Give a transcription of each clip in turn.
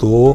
2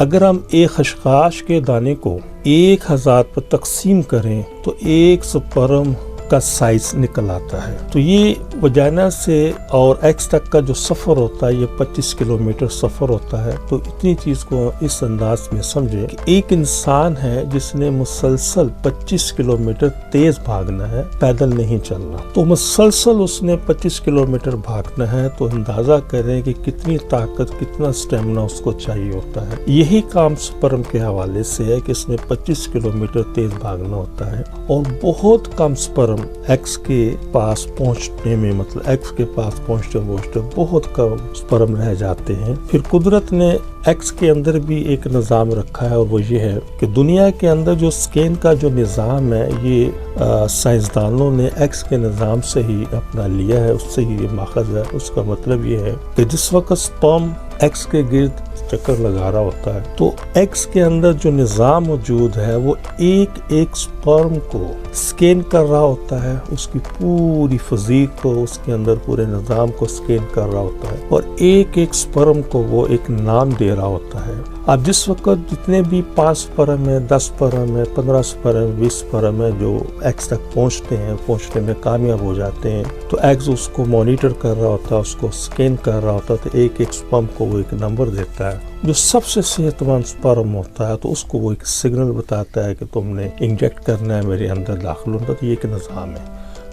اگر ہم ایک خشخاش کے دانے کو 1000 پر تقسیم کریں تو ایک سپرم کا سائز نکل آتا ہے. تو یہ وجائنا سے اور ایکس تک کا جو سفر ہوتا ہے یہ 25 کلومیٹر سفر ہوتا ہے. تو اتنی چیز کو اس انداز میں سمجھے کہ ایک انسان ہے جس نے مسلسل 25 کلومیٹر تیز بھاگنا ہے، پیدل نہیں چلنا. تو مسلسل اس نے 25 کلومیٹر بھاگنا ہے، تو اندازہ کریں کہ کتنی طاقت، کتنا سٹیمنا اس کو چاہیے ہوتا ہے. یہی کام سپرم کے حوالے سے ہے کہ اس نے 25 کلومیٹر تیز بھاگنا ہوتا ہے، اور بہت کم سپرم ایکس کے پاس پہنچنے میں، مطلب ایکس کے پاس پہنچتے بہت کم سپرم رہ جاتے ہیں. پھر قدرت نے ایکس کے اندر بھی ایک نظام رکھا ہے، اور وہ یہ ہے کہ دنیا کے اندر جو سکین کا جو نظام ہے یہ سائنسدانوں نے ایکس کے نظام سے ہی اپنا لیا ہے، اس سے ہی یہ ماخذ ہے. اس کا مطلب یہ ہے کہ جس وقت سپرم ایکس کے گرد چکر لگا رہا ہوتا ہے تو ایکس کے اندر جو نظام موجود ہے وہ ایک ایک سپرم کو سکین کر رہا ہوتا ہے، اس کی پوری فزیک کو، اس کے اندر پورے نظام کو سکین کر رہا ہوتا ہے، اور ایک ایک سپرم کو وہ ایک نام دے رہا ہوتا ہے. اب جس وقت جتنے بھی 5 سپرم ہے، 10 سپرم ہے، 15 سپرم، 20 سپرم ہے جو ایکس تک پہنچنے میں کامیاب ہو جاتے ہیں، تو ایکس اس کو مانیٹر کر رہا ہوتا ہے، اس کو سکین کر رہا ہوتا ہے، تو ایک ایک سپرم کو وہ ایک نمبر دیتا ہے. جو سب سے صحت مند سپرم ہوتا ہے تو اس کو وہ ایک سگنل بتاتا ہے کہ تم نے انجیکٹ کرنا ہے، میرے اندر داخل ہونا. تو یہ ایک نظام ہے.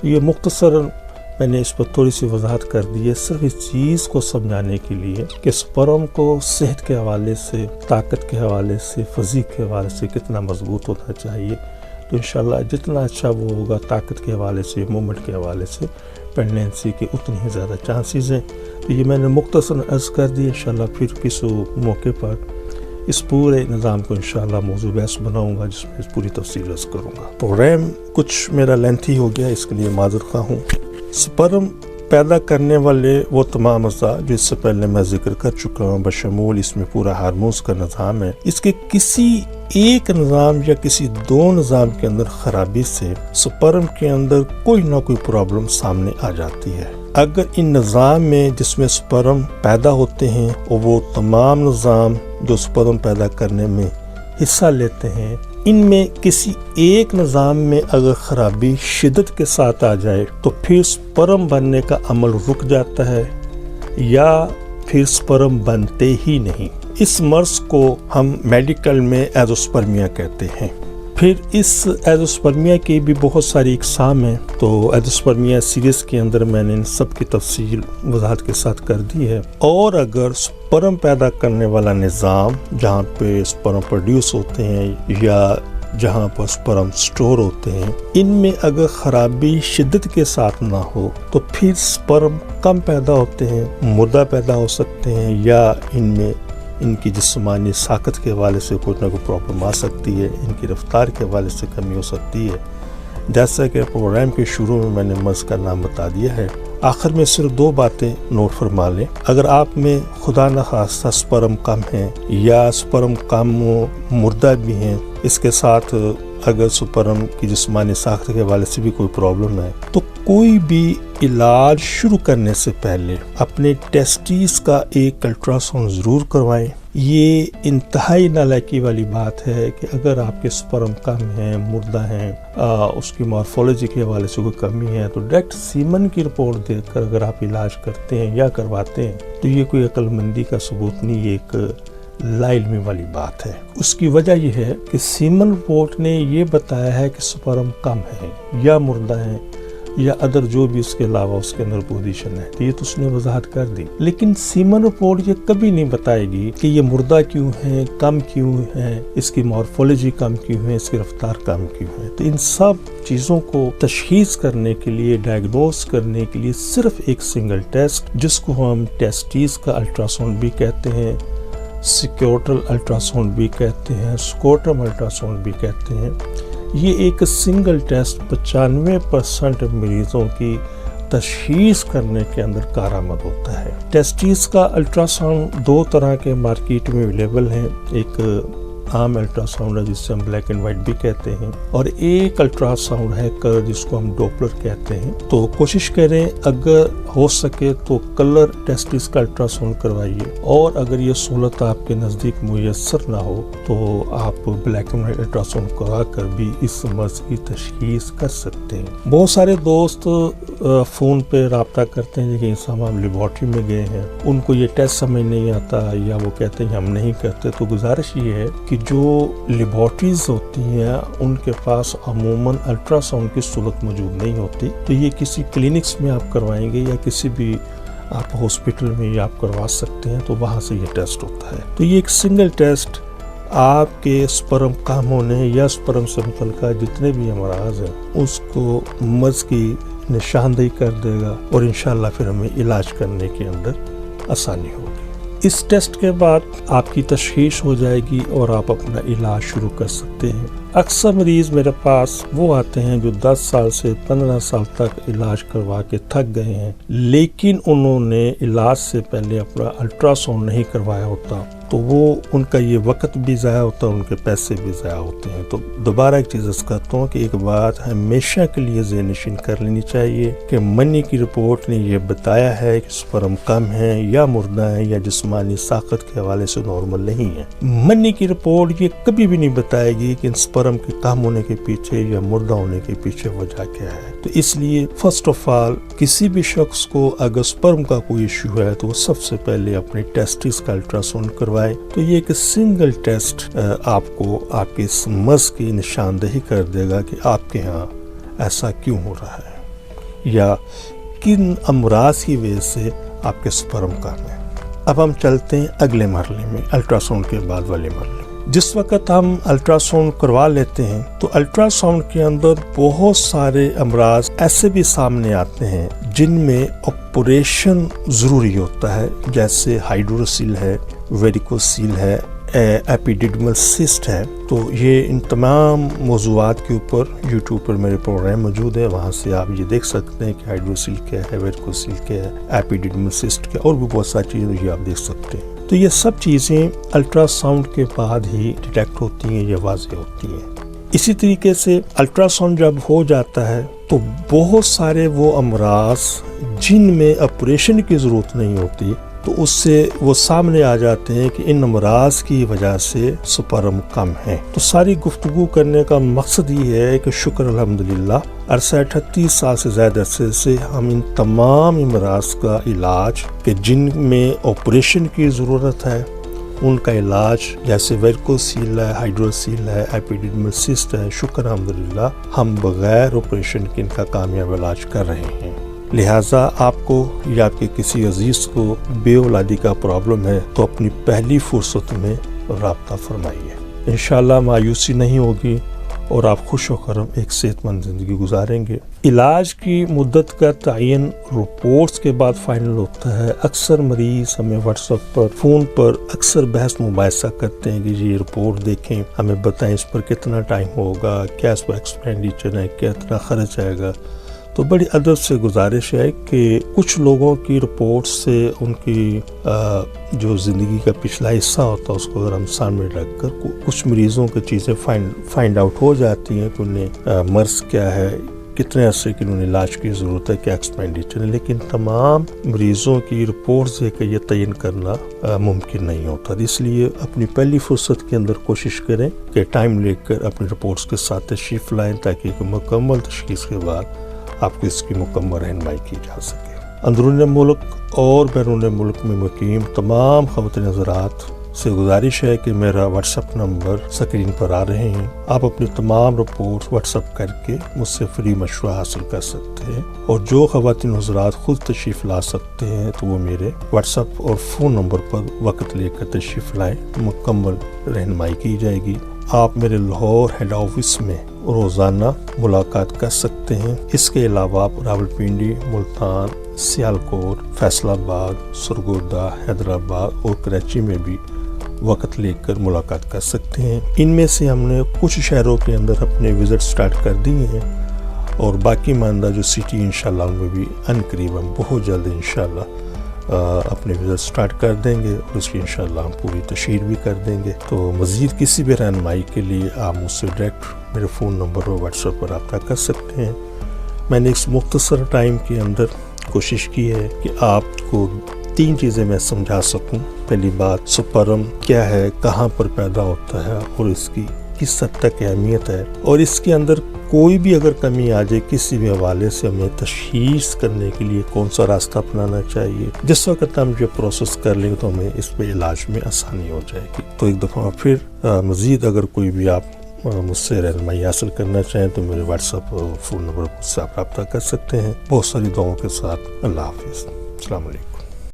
یہ مختصراً میں نے اس پر تھوڑی سی وضاحت کر دی ہے، صرف اس چیز کو سمجھانے کے لیے کہ سپرم کو صحت کے حوالے سے، طاقت کے حوالے سے، فزیک کے حوالے سے کتنا مضبوط ہونا چاہیے. تو انشاءاللہ جتنا اچھا وہ ہوگا طاقت کے حوالے سے، مومنٹ کے حوالے سے، پریگنینسی کے اتنی ہی زیادہ چانسز ہیں. تو یہ میں نے مختصر عرض کر دی. انشاءاللہ پھر کسی موقع پر اس پورے نظام کو انشاءاللہ موضوع بحث بناؤں گا، جس میں پوری تفصیل عرض کروں گا. پروگرام کچھ میرا لینتھی ہو گیا، اس کے لیے معذرت خواہ ہوں. سپرم پیدا کرنے والے وہ تمام اجزاء جو اس سے پہلے میں ذکر کر چکا ہوں، بشمول اس میں پورا ہارمونز کا نظام ہے. اس کے کسی ایک نظام یا کسی 2 نظام کے اندر خرابی سے سپرم کے اندر کوئی نہ کوئی پرابلم سامنے آ جاتی ہے. اگر ان نظام میں جس میں سپرم پیدا ہوتے ہیں اور وہ تمام نظام جو سپرم پیدا کرنے میں حصہ لیتے ہیں، ان میں کسی ایک نظام میں اگر خرابی شدت کے ساتھ آ جائے تو پھر سپرم بننے کا عمل رک جاتا ہے، یا پھر سپرم بنتے ہی نہیں. اس مرض کو ہم میڈیکل میں ایزوسپرمیا کہتے ہیں. پھر اس ایزوسپرمیا کی بھی بہت ساری اقسام ہیں. تو ایزوسپرمیا سیریز کے اندر میں نے ان سب کی تفصیل وضاحت کے ساتھ کر دی ہے. اور اگر سپرم پیدا کرنے والا نظام جہاں پہ سپرم پروڈیوس ہوتے ہیں یا جہاں پر سپرم سٹور ہوتے ہیں، ان میں اگر خرابی شدت کے ساتھ نہ ہو تو پھر سپرم کم پیدا ہوتے ہیں، مردہ پیدا ہو سکتے ہیں، یا ان میں ان کی جسمانی ساخت کے حوالے سے کوئی نہ کوئی پرابلم آ سکتی ہے، ان کی رفتار کے حوالے سے کمی ہو سکتی ہے. جیسا کہ پروگرام کے شروع میں نے مرض کا نام بتا دیا ہے. آخر میں صرف 2 باتیں نوٹ فرما لیں. اگر آپ میں خدا نخواستہ سپرم کم ہیں یا سپرم کم مردہ بھی ہیں، اس کے ساتھ اگر سپرم کی جسمانی ساخت کے حوالے سے بھی کوئی پرابلم ہے، تو کوئی بھی علاج شروع کرنے سے پہلے اپنے ٹیسٹیز کا ایک الٹراساؤنڈ ضرور کروائیں. یہ انتہائی نالائکی والی بات ہے کہ اگر آپ کے سپرم کم ہیں، مردہ ہیں، اس کی مارفولوجی کے حوالے سے کوئی کمی ہے، تو ڈائریکٹ سیمن کی رپورٹ دیکھ کر اگر آپ علاج کرتے ہیں یا کرواتے ہیں تو یہ کوئی عقل مندی کا ثبوت نہیں، یہ ایک لا علمی والی بات ہے. اس کی وجہ یہ ہے کہ سیمن رپورٹ نے یہ بتایا ہے کہ سپرم کم ہے یا مردہ ہے یا ادر جو بھی اس کے علاوہ اس کے اندر پوزیشن ہے، تو یہ تو اس نے وضاحت کر دی. لیکن سیمن رپورٹ یہ کبھی نہیں بتائے گی کہ یہ مردہ کیوں ہے، کم کیوں ہے، اس کی مارفولوجی کم کیوں ہے، اس کی رفتار کم کیوں ہے. تو ان سب چیزوں کو تشخیص کرنے کے لیے، ڈائگنوز کرنے کے لیے صرف ایک سنگل ٹیسٹ، جس کو ہم ٹیسٹیز کا الٹراساؤنڈ بھی کہتے ہیں، سیکیوٹرل الٹراساؤنڈ بھی کہتے ہیں، سکوٹرم الٹراساؤنڈ بھی کہتے ہیں. یہ ایک سنگل ٹیسٹ 95% مریضوں کی تشخیص کرنے کے اندر کارآمد ہوتا ہے. ٹیسٹیز کا الٹراساؤنڈ 2 طرح کے مارکیٹ میں اویلیبل ہیں. ایک عام الٹرا ساؤنڈ ہے جس سے ہم بلیک اینڈ وائٹ بھی کہتے ہیں، اور ایک الٹرا ساؤنڈ ہے کلر جس کو ہم ڈوپلر کہتے ہیں۔ تو کوشش کریں اگر ہو سکے تو کلر ٹیسٹس کا الٹرا ساؤنڈ کروائیے، اور اگر یہ سہولت آپ کے نزدیک میسر نہ ہو تو آپ black and white ultra sound کروا کر بھی اس مرض کی تشخیص کر سکتے ہیں۔ بہت سارے دوست فون پہ رابطہ کرتے ہیں کہ ہم لیبارٹری میں گئے ہیں، ان کو یہ ٹیسٹ سمجھ نہیں آتا یا وہ کہتے ہیں ہم نہیں کرتے۔ تو گزارش یہ ہے کہ جو لیبارٹریز ہوتی ہیں ان کے پاس عموماً الٹرا ساؤنڈ کی سہولت موجود نہیں ہوتی، تو یہ کسی کلینکس میں آپ کروائیں گے یا کسی بھی آپ ہاسپٹل میں یہ آپ کروا سکتے ہیں، تو وہاں سے یہ ٹیسٹ ہوتا ہے۔ تو یہ ایک سنگل ٹیسٹ آپ کے سپرم کم ہونے یا سپرم سے متعلقہ جتنے بھی امراض ہیں اس کو مرض کی نشاندہی کر دے گا، اور انشاءاللہ پھر ہمیں علاج کرنے کے اندر آسانی ہوگی۔ اس ٹیسٹ کے بعد آپ کی تشخیص ہو جائے گی اور آپ اپنا علاج شروع کر سکتے ہیں۔ اکثر مریض میرے پاس وہ آتے ہیں جو 10 سال سے 15 سال تک علاج کروا کے تھک گئے ہیں، لیکن انہوں نے علاج سے پہلے اپنا الٹرا ساؤنڈ نہیں کروایا ہوتا، تو وہ ان کا یہ وقت بھی ضائع ہوتا ہے، ان کے پیسے بھی ضائع ہوتے ہیں۔ تو دوبارہ ایک چیز عرض کرتا ہوں کہ ایک بات ہمیشہ کے لیے ذہن نشین کر لینی چاہیے کہ منی کی رپورٹ نے یہ بتایا ہے کہ سپرم کم ہے یا مردہ ہے یا جسمانی طاقت کے حوالے سے نارمل نہیں ہے۔ منی کی رپورٹ یہ کبھی بھی نہیں بتائے گی کہ سپرم کے کم ہونے کے پیچھے یا مردہ ہونے کے پیچھے وجہ کیا ہے۔ تو اس لیے فرسٹ آف آل کسی بھی شخص کو اگر سپرم کا کوئی ایشو ہے تو وہ سب سے پہلے اپنے ٹیسٹس کا الٹرا ساؤنڈ کروائے۔ تو یہ ایک سنگل ٹیسٹ آپ کو آپ کے اس مرض کی نشاندہی کر دے گا کہ آپ کے ہاں ایسا کیوں ہو رہا ہے یا کن امراض کی وجہ سے آپ کے سپرم کم ہے۔ اب ہم چلتے ہیں اگلے مرحلے میں، الٹرا ساؤنڈ کے بعد والے مرحلے۔ جس وقت ہم الٹرا ساؤنڈ کروا لیتے ہیں تو الٹرا ساؤنڈ کے اندر بہت سارے امراض ایسے بھی سامنے آتے ہیں جن میں آپریشن ضروری ہوتا ہے، جیسے ہائیڈروسیل ہے، ویریکوسیل ہے، ایپیڈیڈمل سسٹ ہے۔ تو یہ ان تمام موضوعات کے اوپر یوٹیوب پر میرے پروگرام موجود ہے، وہاں سے آپ یہ دیکھ سکتے ہیں کہ ہائیڈروسیل کیا ہے، ویریکوسیل کیا ہے، ایپیڈیڈمل سسٹ کیا ہے، اور بھی بہت ساری چیزیں یہ آپ دیکھ سکتے ہیں۔ تو یہ سب چیزیں الٹرا ساؤنڈ کے بعد ہی ڈیٹیکٹ ہوتی ہیں یا واضح ہوتی ہیں۔ اسی طریقے سے الٹرا ساؤنڈ جب ہو جاتا ہے تو بہت سارے وہ امراض جن میں آپریشن کی ضرورت نہیں ہوتی تو اس سے وہ سامنے آ جاتے ہیں کہ ان امراض کی وجہ سے سپرم کم ہے۔ تو ساری گفتگو کرنے کا مقصد یہ ہے کہ شکر الحمدللہ عرصہ 38 سال سے زیادہ عرصے سے ہم ان تمام امراض کا علاج کہ جن میں آپریشن کی ضرورت ہے ان کا علاج، جیسے ویریکوسیل ہے، ہائیڈروسیل ہے، ایپیڈیڈمل سسٹ ہے، شکر الحمدللہ ہم بغیر آپریشن کے ان کا کامیاب علاج کر رہے ہیں۔ لہٰذا آپ کو یا آپ کے کسی عزیز کو بے اولادی کا پرابلم ہے تو اپنی پہلی فرصت میں رابطہ فرمائیے، انشاءاللہ مایوسی نہیں ہوگی اور آپ خوش و خرم ایک صحت مند زندگی گزاریں گے۔ علاج کی مدت کا تعین رپورٹس کے بعد فائنل ہوتا ہے۔ اکثر مریض ہمیں واٹس ایپ پر، فون پر اکثر بحث مباحثہ کرتے ہیں کہ یہ رپورٹ دیکھیں، ہمیں بتائیں اس پر کتنا ٹائم ہوگا، کیا اس پر ایکسپینڈیچر ہے، کتنا خرچ آئے گا۔ تو بڑی ادب سے گزارش ہے کہ کچھ لوگوں کی رپورٹ سے ان کی جو زندگی کا پچھلا حصہ ہوتا ہے اس کو اگر ہم سامنے رکھ کر کچھ مریضوں کی چیزیں فائنڈ آؤٹ ہو جاتی ہیں کہ انہیں مرض کیا ہے، کتنے عرصے کی انہیں علاج کی ضرورت ہے، کیا ایکسپینڈیچر ہے، لیکن تمام مریضوں کی رپورٹس دے کے یہ تعین کرنا ممکن نہیں ہوتا۔ اس لیے اپنی پہلی فرصت کے اندر کوشش کریں کہ ٹائم لے کر اپنی رپورٹس کے ساتھ تشریف لائیں تاکہ ایک مکمل تشخیص کے بعد آپ کو اس کی مکمل رہنمائی کی جا سکے۔ اندرون ملک اور بیرون ملک میں مقیم تمام خواتین حضرات سے گزارش ہے کہ میرا واٹس ایپ نمبر اسکرین پر آ رہے ہیں، آپ اپنی تمام رپورٹ واٹس ایپ کر کے مجھ سے فری مشورہ حاصل کر سکتے ہیں، اور جو خواتین حضرات خود تشریف لا سکتے ہیں تو وہ میرے واٹس ایپ اور فون نمبر پر وقت لے کر تشریف لائیں، مکمل رہنمائی کی جائے گی۔ آپ میرے لاہور ہیڈ آفس میں روزانہ ملاقات کر سکتے ہیں۔ اس کے علاوہ آپ راولپنڈی، ملتان، سیالکوٹ، فیصل آباد، سرگودا، حیدرآباد اور کراچی میں بھی وقت لے کر ملاقات کر سکتے ہیں۔ ان میں سے ہم نے کچھ شہروں کے اندر اپنے وزٹ سٹارٹ کر دیے ہیں اور باقی ماندہ جو سٹی انشاءاللہ ان میں بھی ان قریب ہم بہت جلد انشاءاللہ اپنے وزٹ سٹارٹ کر دیں گے اور اس کی انشاءاللہ ہم پوری تشہیر بھی کر دیں گے۔ تو مزید کسی بھی رہنمائی کے لیے آپ مجھ سے ڈائریکٹ میرے فون نمبر اور واٹس ایپ پر رابطہ کر سکتے ہیں۔ میں نے اس مختصر ٹائم کے اندر کوشش کی ہے کہ آپ کو 3 چیزیں میں سمجھا سکوں۔ پہلی بات، سپرم کیا ہے، کہاں پر پیدا ہوتا ہے اور اس کی کس حد تک اہمیت ہے، اور اس کے اندر کوئی بھی اگر کمی آ جائے کسی بھی حوالے سے ہمیں تشخیص کرنے کے لیے کون سا راستہ اپنانا چاہیے۔ جس وقت ہم یہ پروسیس کر لیں گے تو ہمیں اس پہ علاج میں آسانی ہو جائے گی۔ تو ایک دفعہ پھر مزید اگر کوئی بھی آپ مجھ سے رہنمائی حاصل کرنا چاہیں تو میرے واٹس ایپ فون نمبر سے آپ رابطہ کر سکتے ہیں۔ بہت ساری دعاؤں کے ساتھ اللہ حافظ، السلام علیکم۔